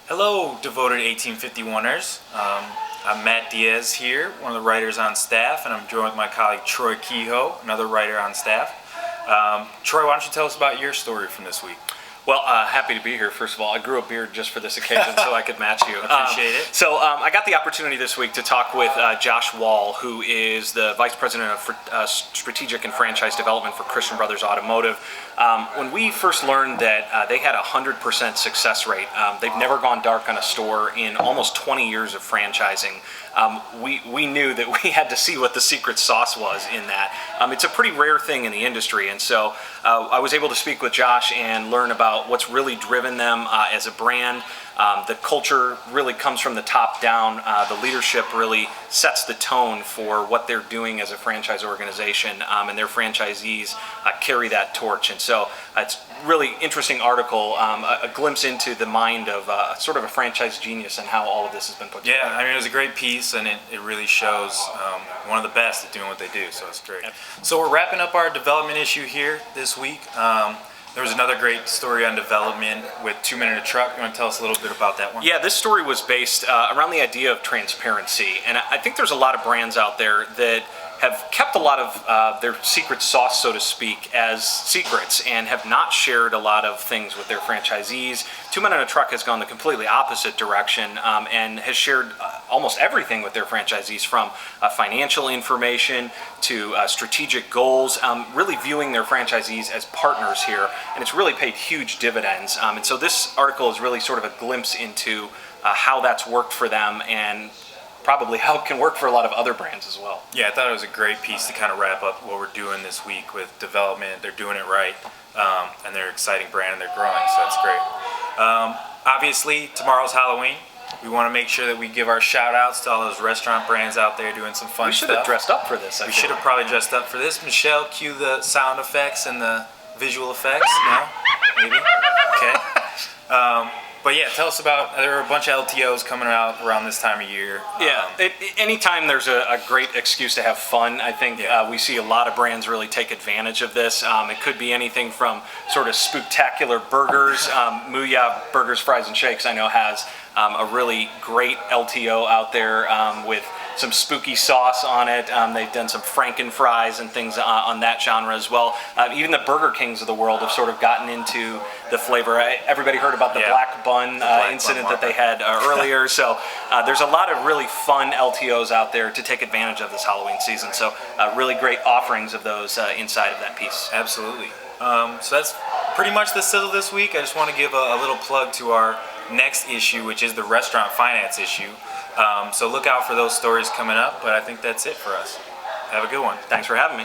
Hello, devoted 1851ers. I'm Matt Diaz here, one of the writers on staff, and I'm joined with my colleague Troy Kehoe, another writer on staff. Troy, why don't you tell us about your story from this week? Well, happy to be here, first of all. I grew a beard just for this occasion so I could match you. Appreciate it. So I got the opportunity this week to talk with Josh Wall, who is the Vice President of Strategic and Franchise Development for Christian Brothers Automotive. When we first learned that they had a 100% success rate, they've never gone dark on a store in almost 20 years of franchising, we knew that we had to see what the secret sauce was in that. It's a pretty rare thing in the industry, and so I was able to speak with Josh and learn about what's really driven them as a brand. The culture really comes from the top down. The leadership really sets the tone for what they're doing as a franchise organization, and their franchisees carry that torch. And so it's a really interesting article, a glimpse into the mind of sort of a franchise genius and how all of this has been put together. Yeah, I mean, it was a great piece, and it really shows one of the best at doing what they do, so it's great. Yep. So we're wrapping up our development issue here this week. There was another great story on development with 2 Men in a Truck. You want to tell us a little bit about that one? Yeah, this story was based around the idea of transparency. And I think there's a lot of brands out there that have kept a lot of their secret sauce, so to speak, as secrets and have not shared a lot of things with their franchisees. 2 Men in a Truck has gone the completely opposite direction and has shared almost everything with their franchisees, from financial information to strategic goals, really viewing their franchisees as partners here. And it's really paid huge dividends. And so this article is really sort of a glimpse into how that's worked for them and probably how it can work for a lot of other brands as well. Yeah, I thought it was a great piece to kind of wrap up what we're doing this week with development. They're doing it right, and they're an exciting brand, and they're growing, so that's great. Obviously, tomorrow's Halloween. We want to make sure that we give our shout-outs to all those restaurant brands out there doing some fun stuff. We should have dressed up for this. We should have probably dressed up for this. Michelle, cue the sound effects and the visual effects. No? Maybe? Okay. But yeah, tell us about, there are a bunch of LTOs coming out around this time of year. Yeah, anytime there's a great excuse to have fun, I think we see a lot of brands really take advantage of this. It could be anything from sort of spooktacular burgers. Muya Burgers, Fries, and Shakes, I know, has a really great LTO out there with some spooky sauce on it. They've done some Franken fries and things on that genre as well. Even the Burger Kings of the world have sort of gotten into the flavor. Everybody heard about the black bun incident that they had earlier. So there's a lot of really fun LTOs out there to take advantage of this Halloween season. So really great offerings of those inside of that piece. Absolutely. So that's pretty much the Sizzle this week. I just want to give a little plug to our next issue, which is the restaurant finance issue. So look out for those stories coming up, but I think that's it for us. Have a good one. Thanks for having me.